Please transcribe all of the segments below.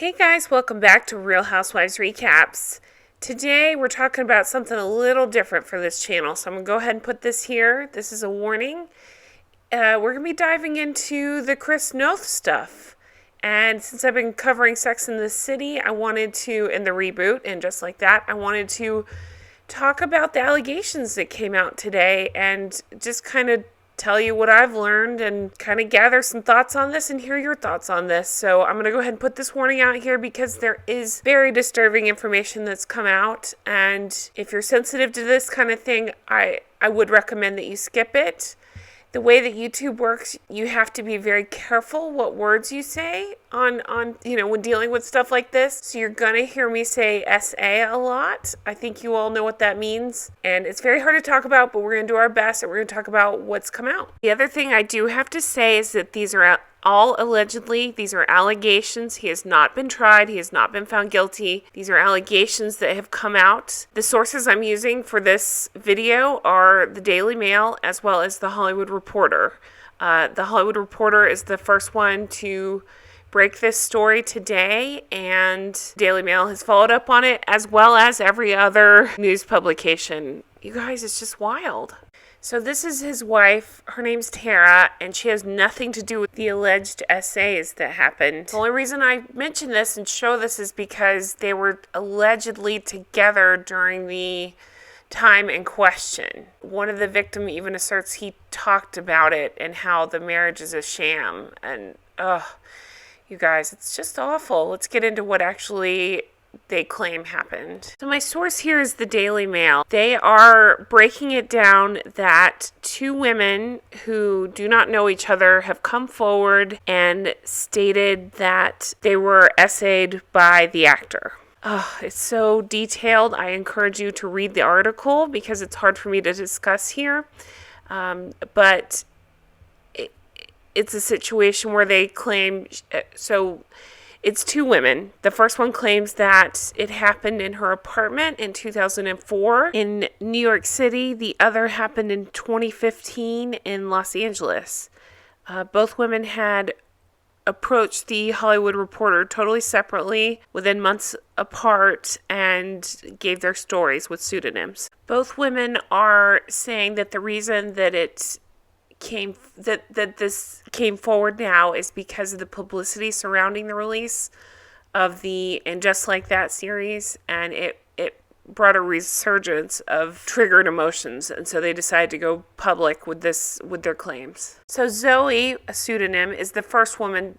Hey guys, welcome back to Real Housewives Recaps. Today we're talking about something a little different for this channel, so I'm going to go ahead and put this here. This is a warning. We're going to be diving into the Chris Noth stuff. And since I've been covering Sex in the City, I wanted to, in the reboot, and just like that, I wanted to talk about the allegations that came out today and just kind of tell you what I've learned and kind of gather some thoughts on this and hear your thoughts on this. So I'm going to go ahead and put this warning out here because there is very disturbing information that's come out. And if you're sensitive to this kind of thing, I would recommend that you skip it. The way that YouTube works, you have to be very careful what words you say on when dealing with stuff like this. So you're going to hear me say SA a lot. I think you all know what that means. And it's very hard to talk about, but we're going to do our best and we're going to talk about what's come out. The other thing I do have to say is that these are all allegedly. These are allegations. He has not been tried. He has not been found guilty. These are allegations that have come out. The sources I'm using for this video are the Daily Mail as well as the Hollywood Reporter. The Hollywood Reporter is the first one to break this story today, and Daily Mail has followed up on it as well as every other news publication. You guys, it's just wild. So this is his wife. Her name's Tara, and she has nothing to do with the alleged essays that happened. The only reason I mention this and show this is because they were allegedly together during the time in question. One of the victims even asserts he talked about it and how the marriage is a sham. And, you guys, it's just awful. Let's get into what actually they claim happened. So my source here is the Daily Mail. They are breaking it down that two women who do not know each other have come forward and stated that they were essayed by the actor. It's so detailed. I encourage you to read the article because it's hard for me to discuss here. But it's a situation where they claim, it's two women. The first one claims that it happened in her apartment in 2004 in New York City. The other happened in 2015 in Los Angeles. Both women had approached the Hollywood Reporter totally separately within months apart and gave their stories with pseudonyms. Both women are saying that the reason that this came forward now is because of the publicity surrounding the release of the And Just Like That series, and it brought a resurgence of triggered emotions, and so they decided to go public with their claims. So Zoe, a pseudonym, is the first woman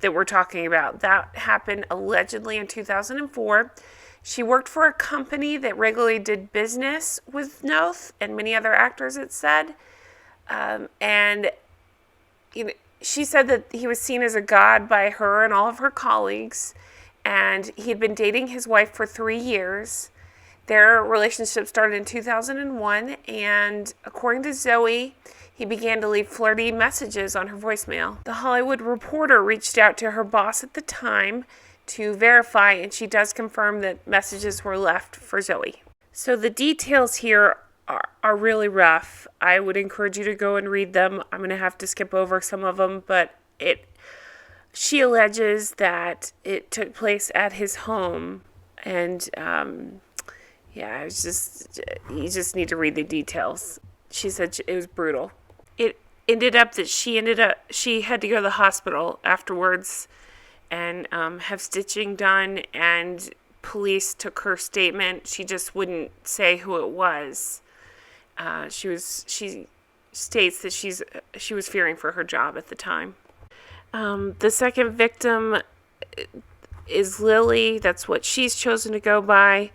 that we're talking about. That happened allegedly in 2004. She worked for a company that regularly did business with Noth and many other actors, it said. She said that he was seen as a god by her and all of her colleagues, and he had been dating his wife for 3 years. Their relationship started in 2001, and according to Zoe, he began to leave flirty messages on her voicemail. The Hollywood Reporter reached out to her boss at the time to verify, and she does confirm that messages were left for Zoe. So the details here are really rough. I would encourage you to go and read them. I'm going to have to skip over some of them, but she alleges that it took place at his home, and you just need to read the details. She said it was brutal. It ended up that she had to go to the hospital afterwards and have stitching done, and police took her statement. She just wouldn't say who it was. She states that she was fearing for her job at the time. The second victim is Lily. That's what she's chosen to go by.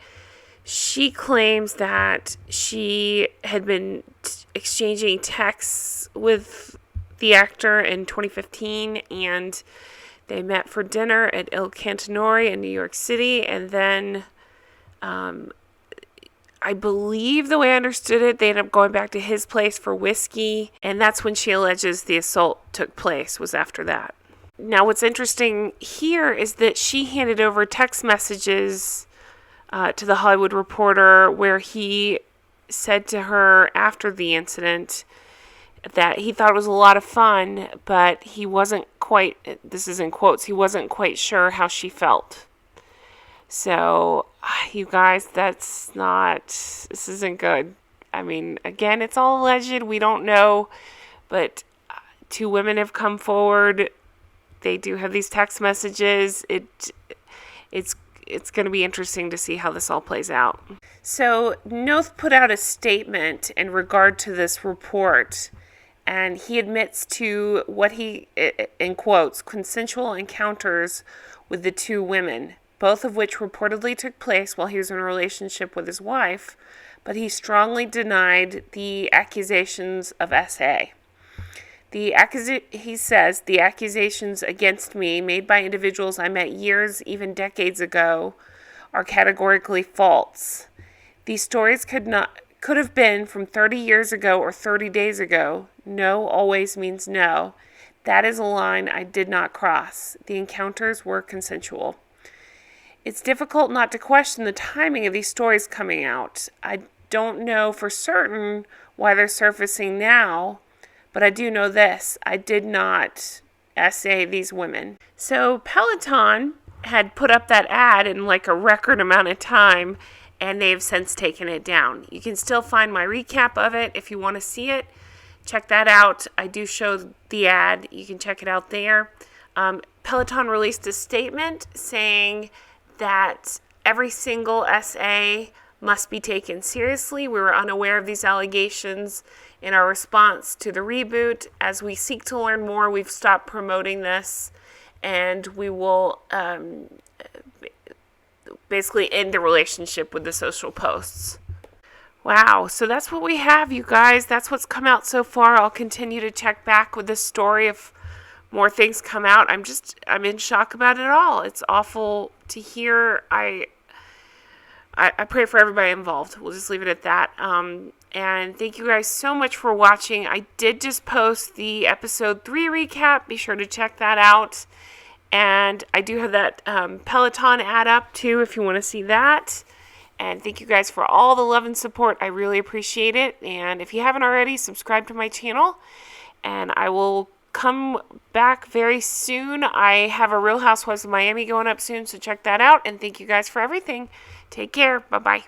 She claims that she had been exchanging texts with the actor in 2015, and they met for dinner at Il Cantinore in New York City, and then I believe the way I understood it, they ended up going back to his place for whiskey, and that's when she alleges the assault took place, was after that. Now, what's interesting here is that she handed over text messages to the Hollywood Reporter where he said to her after the incident, that he thought it was a lot of fun, but he wasn't quite, this is in quotes, he wasn't quite sure how she felt. So, you guys, this isn't good. I mean, again, it's all alleged. We don't know, but two women have come forward. They do have these text messages. It's going to be interesting to see how this all plays out. So, Noth put out a statement in regard to this report, and he admits to what he, in quotes, consensual encounters with the two women, both of which reportedly took place while he was in a relationship with his wife, but he strongly denied the accusations of SA. He says, the accusations against me made by individuals I met years, even decades ago, are categorically false. These stories could have been from 30 years ago or 30 days ago. No always means no. That is a line I did not cross. The encounters were consensual. It's difficult not to question the timing of these stories coming out. I don't know for certain why they're surfacing now, but I do know this. I did not essay these women. So Peloton had put up that ad in like a record amount of time, and they've since taken it down. You can still find my recap of it if you want to see it. Check that out. I do show the ad. You can check it out there. Peloton released a statement saying that every single SA must be taken seriously. We were unaware of these allegations in our response to the reboot. As we seek to learn more, we've stopped promoting this, and we will basically end the relationship with the social posts. Wow, so that's what we have, you guys. That's what's come out so far. I'll continue to check back with this story if more things come out. I'm in shock about it all. It's awful to hear. I pray for everybody involved. We'll just leave it at that. And thank you guys so much for watching. I did just post the episode 3 recap. Be sure to check that out. And I do have that Peloton ad up too if you want to see that. And thank you guys for all the love and support. I really appreciate it. And if you haven't already, subscribe to my channel. And I will come back very soon. I have a Real Housewives of Miami going up soon, so check that out. And thank you guys for everything. Take care. Bye-bye.